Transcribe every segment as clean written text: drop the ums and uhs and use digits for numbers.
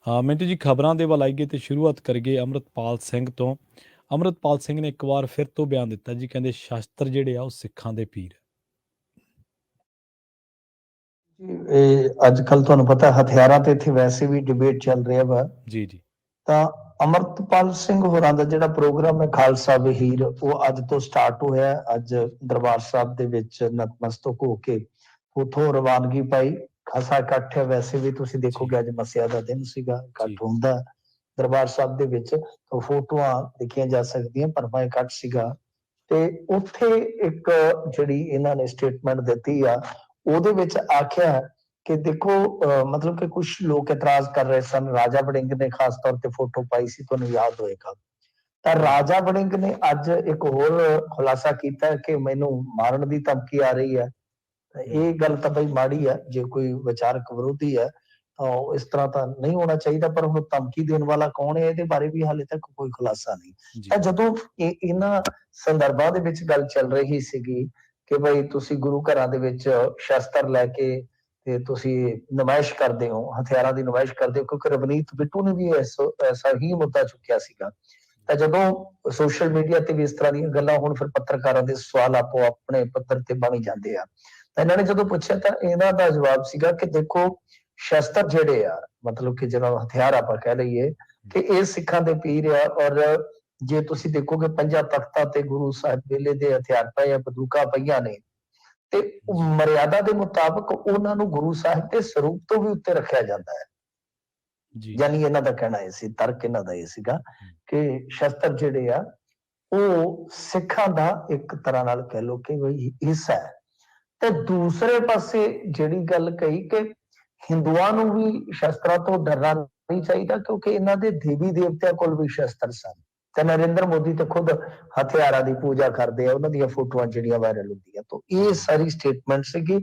ਹਾਂ ਮਿੰਟੂ ਜੀ, ਖਬਰਾਂ ਦੇ ਵੱਲ ਆਈਏ ਤੇ ਸ਼ੁਰੂਆਤ ਕਰੀਏ ਅੰਮ੍ਰਿਤਪਾਲ ਸਿੰਘ ਤੋਂ। ਅੰਮ੍ਰਿਤਪਾਲ ਸਿੰਘ ਨੇ ਇੱਕ ਵਾਰ ਫਿਰ ਤੋਂ ਬਿਆਨ ਦਿੱਤਾ ਜੀ, ਕਹਿੰਦੇ ਸ਼ਾਸਤਰ ਜਿਹੜੇ ਆ ਉਹ ਸਿੱਖਾਂ ਦੇ ਪੀਰ ਆ। ਇਹ ਅੱਜ ਕੱਲ ਤੁਹਾਨੂੰ ਪਤਾ ਹਥਿਆਰਾਂ ਤੇ ਇੱਥੇ ਵੈਸੇ ਵੀ ਡਿਬੇਟ ਚੱਲ ਰਿਹਾ ਵਾ। ਜੀ ਜੀ। ਤਾਂ ਅਮਰਤਪਾਲ ਸਿੰਘ ਹੋਰਾਂ ਦਾ ਜਿਹੜਾ ਪ੍ਰੋਗਰਾਮ ਹੈ ਖਾਲਸਾ ਵਹੀਰ, ਉਹ ਅੱਜ ਤੋਂ ਸਟਾਰਟ ਹੋਇਆ। ਅੱਜ ਦਰਬਾਰ ਸਾਹਿਬ ਦੇ ਵਿੱਚ ਨਤਮਸਤਕ ਹੋ ਕੇ ਉਥੋਂ ਰਵਾਨਗੀ ਪਾਈ। ਖਾਸਾ ਇਕੱਠ ਹੈ, ਵੈਸੇ ਵੀ ਤੁਸੀਂ ਦੇਖੋਗੇ ਅੱਜ ਮੱਸਿਆ ਦਾ ਦਿਨ ਸੀਗਾ, ਇਕੱਠ ਹੁੰਦਾ ਦਰਬਾਰ ਸਾਹਿਬ ਦੇ ਵਿੱਚ। ਤਾਂ ਫੋਟੋਆਂ ਦੇਖੀਆਂ ਜਾ ਸਕਦੀਆਂ, ਭਰਵਾਂ ਇਕੱਠ ਸੀਗਾ। ਤੇ ਉੱਥੇ ਇੱਕ ਜਿਹੜੀ ਇਹਨਾਂ ਨੇ ਸਟੇਟਮੈਂਟ ਦਿੱਤੀ ਆ, ਉਹਦੇ ਵਿੱਚ ਆਖਿਆ ਕਿ ਦੇਖੋ ਮਤਲਬ ਕਿ ਕੁਝ ਲੋਕ ਇਤਰਾਜ਼ ਕਰ ਰਹੇ ਸਨ। ਰਾਜਾ ਵੜਿੰਗ ਨੇ ਖਾਸ ਤੌਰ ਤੇ ਫੋਟੋ ਪਾਈ ਸੀ, ਤੁਹਾਨੂੰ ਯਾਦ ਹੋਏਗਾ। ਤਾਂ ਰਾਜਾ ਵੜਿੰਗ ਨੇ ਅੱਜ ਇੱਕ ਹੋਰ ਖੁਲਾਸਾ ਕੀਤਾ ਕਿ ਮੈਨੂੰ ਮਾਰਨ ਦੀ ਧਮਕੀ ਆ ਰਹੀ ਹੈ। ਇਹ ਗੱਲ ਤਾਂ ਬਈ ਮਾੜੀ ਹੈ, ਜੇ ਕੋਈ ਵਿਚਾਰਕ ਵਿਰੋਧੀ ਹੈ ਤਾਂ ਇਸ ਤਰ੍ਹਾਂ ਤਾਂ ਨਹੀਂ ਹੋਣਾ ਚਾਹੀਦਾ। ਪਰ ਹੁਣ ਧਮਕੀ ਦੇਣ ਵਾਲਾ ਕੌਣ ਹੈ, ਇਹਦੇ ਬਾਰੇ ਵੀ ਹਾਲੇ ਤੱਕ ਕੋਈ ਖੁਲਾਸਾ ਨਹੀਂ। ਤਾਂ ਜਦੋਂ ਇਹਨਾਂ ਸੰਦਰਭਾਂ ਦੇ ਵਿੱਚ ਗੱਲ ਚੱਲ ਰਹੀ ਸੀਗੀ ਕਿ ਬਈ ਤੁਸੀਂ ਗੁਰੂ ਘਰਾਂ ਦੇ ਵਿੱਚ ਸ਼ਸਤਰ ਲੈ ਕੇ ਤੇ ਤੁਸੀਂ ਨੁਮਾਇਸ਼ ਕਰਦੇ ਹੋ, ਹਥਿਆਰਾਂ ਦੀ ਨੁਮਾਇਸ਼ ਕਰਦੇ ਹੋ, ਕਿਉਂਕਿ ਰਵਨੀਤ ਬਿੱਟੂ ਨੇ ਵੀ ਐਸਾ ਹੀ ਮੁੱਦਾ ਚੁੱਕਿਆ ਸੀਗਾ। ਤਾਂ ਜਦੋਂ ਸੋਸ਼ਲ ਮੀਡੀਆ ਤੇ ਵੀ ਇਸ ਤਰ੍ਹਾਂ ਦੀਆਂ ਗੱਲਾਂ ਹੁਣ, ਫਿਰ ਪੱਤਰਕਾਰਾਂ ਦੇ ਸਵਾਲ ਆਪੋ ਆਪਣੇ ਪੱਧਰ ਤੇ ਬਣੀ ਜਾਂਦੇ ਆ। ਤਾਂ ਇਹਨਾਂ ਨੇ ਜਦੋਂ ਪੁੱਛਿਆ ਤਾਂ ਇਹਨਾਂ ਦਾ ਜਵਾਬ ਸੀਗਾ ਕਿ ਦੇਖੋ ਸ਼ਸਤਰ ਜਿਹੜੇ ਆ, ਮਤਲਬ ਕਿ ਜਿਹੜਾ ਹਥਿਆਰ ਆਪਾਂ ਕਹਿ ਲਈਏ ਕਿ ਇਹ ਸਿੱਖਾਂ ਦੇ ਪੀਰ ਆ। ਔਰ ਜੇ ਤੁਸੀਂ ਦੇਖੋਗੇ ਪੰਜਾਂ ਤਖਤਾਂ ਤੇ ਗੁਰੂ ਸਾਹਿਬ ਵੇਲੇ ਦੇ ਹਥਿਆਰ ਪਏ ਆ, ਬੰਦੂਕਾਂ ਪਈਆਂ ਨੇ, ਤੇ ਮਰਿਆਦਾ ਦੇ ਮੁਤਾਬਕ ਉਹਨਾਂ ਨੂੰ ਗੁਰੂ ਸਾਹਿਬ ਦੇ ਸਰੂਪ ਤੋਂ ਵੀ ਉੱਤੇ ਰੱਖਿਆ ਜਾਂਦਾ ਹੈ। ਯਾਨੀ ਇਹਨਾਂ ਦਾ ਕਹਿਣਾ ਇਹ ਸੀ, ਤਰਕ ਇਹਨਾਂ ਦਾ ਇਹ ਸੀਗਾ ਕਿ ਸ਼ਸਤਰ ਜਿਹੜੇ ਆ ਉਹ ਸਿੱਖਾਂ ਦਾ ਇੱਕ ਤਰ੍ਹਾਂ ਨਾਲ ਕਹਿ ਲਓ ਕਿ ਬਈ ਹਿੱਸਾ ਹੈ। ਤੇ ਦੂਸਰੇ ਪਾਸੇ ਜਿਹੜੀ ਗੱਲ ਕਹੀ ਕਿ ਹਿੰਦੂਆਂ ਨੂੰ ਵੀ ਸ਼ਸਤਰਾਂ ਤੋਂ ਡਰਨਾ ਨਹੀਂ ਚਾਹੀਦਾ, ਕਿਉਂਕਿ ਇਹਨਾਂ ਦੇ ਦੇਵੀ ਦੇਵਤਿਆਂ ਕੋਲ ਵੀ ਸ਼ਸਤਰ ਸਨ। ਤੇ ਨਰਿੰਦਰ ਮੋਦੀ ਤਾਂ ਖੁਦ ਹਥਿਆਰਾਂ ਦੀ ਪੂਜਾ ਕਰਦੇ ਆ, ਉਹਨਾਂ ਦੀਆਂ ਫੋਟੋਆਂ ਜਿਹੜੀਆਂ ਵਾਇਰਲ ਹੁੰਦੀਆਂ। ਤਾਂ ਇਹ ਸਾਰੀ ਸਟੇਟਮੈਂਟ ਸੀਗੀ।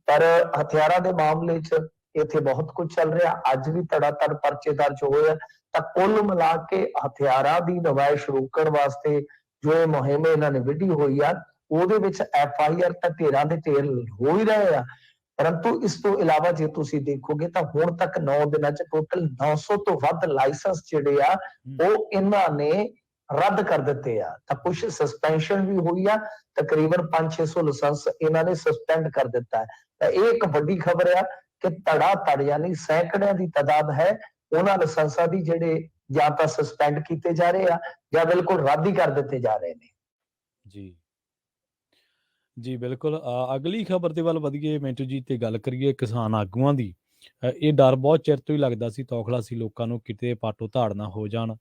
ਪਰ ਹਥਿਆਰਾਂ ਦੇ ਮਾਮਲੇ 'ਚ ਇੱਥੇ ਬਹੁਤ ਕੁਝ ਚੱਲ ਰਿਹਾ। ਅੱਜ ਵੀ ਧੜਾਧੜ ਪਰਚੇ ਦਰਜ ਹੋਏ ਆ। ਤਾਂ ਕੁੱਲ ਮਿਲਾ ਕੇ ਹਥਿਆਰਾਂ ਦੀ ਨੁਮਾਇਸ਼ ਰੋਕਣ ਵਾਸਤੇ ਜੋ ਇਹ ਮੁਹਿੰਮ ਇਹਨਾਂ ਨੇ ਵਿੱਢੀ ਹੋਈ ਆ, ਉਹਦੇ ਵਿੱਚ FIR ਤਾਂ ਢੇਰਾਂ ਦੇ ਢੇਰ ਹੋ ਹੀ ਰਹੇ ਆ। ਪਰੰਤੂ ਇਸ ਤੋਂ ਇਲਾਵਾ ਜੇ ਤੁਸੀਂ ਦੇਖੋਗੇ ਤਾਂ ਹੁਣ ਤੱਕ 9 ਦਿਨਾਂ 'ਚ ਟੋਟਲ 900 ਤੋਂ ਵੱਧ ਲਾਇਸੈਂਸ ਜਿਹੜੇ ਆ ਉਹ ਇਹਨਾਂ ਨੇ ਰੱਦ ਕਰ ਦਿੱਤੇ ਆ। ਤਾਂ ਕੁਝ ਸਸਪੈਂਸ਼ਨ ਵੀ ਹੋਈ ਆ, ਤਕਰੀਬਨ 500-600 ਲਾਇਸੈਂਸ ਇਹਨਾਂ ਨੇ ਸਸਪੈਂਡ ਕਰ ਦਿੱਤਾ ਹੈ। ਤਾਂ ਇਹ ਇੱਕ ਵੱਡੀ ਖਬਰ ਆ ਕਿ ਧੜਾ-ਧੜ ਯਾਨੀ ਸੈਂਕੜਿਆਂ ਦੀ ਤਾਦਾਦ ਹੈ ਉਹਨਾਂ ਲਾਇਸੈਂਸਾਂ ਦੀ ਜਿਹੜੇ ਜਾਂ ਤਾਂ ਸਸਪੈਂਡ ਕੀਤੇ ਜਾ ਰਹੇ ਆ ਜਾਂ ਬਿਲਕੁਲ ਰੱਦ ਹੀ ਕਰ ਦਿੱਤੇ ਜਾ ਰਹੇ ਨੇ। ਜੀ ਜੀ ਬਿਲਕੁਲ। ਅਗਲੀ ਖਬਰ ਦੇ ਵੱਲ ਵਧੀਏ ਮਿੰਟੂ ਜੀ, ਤੇ ਗੱਲ ਕਰੀਏ ਕਿਸਾਨ ਆਗੂਆਂ ਦੀ। ਇਹ ਡਰ ਬਹੁਤ ਚਿਰ ਤੋਂ ਹੀ ਲੱਗਦਾ ਸੀ, ਤੌਖਲਾ ਸੀ ਲੋਕਾਂ ਨੂੰ ਕਿਤੇ ਪਾਟੋ ਧਾੜ ਨਾ ਹੋ ਜਾਣ।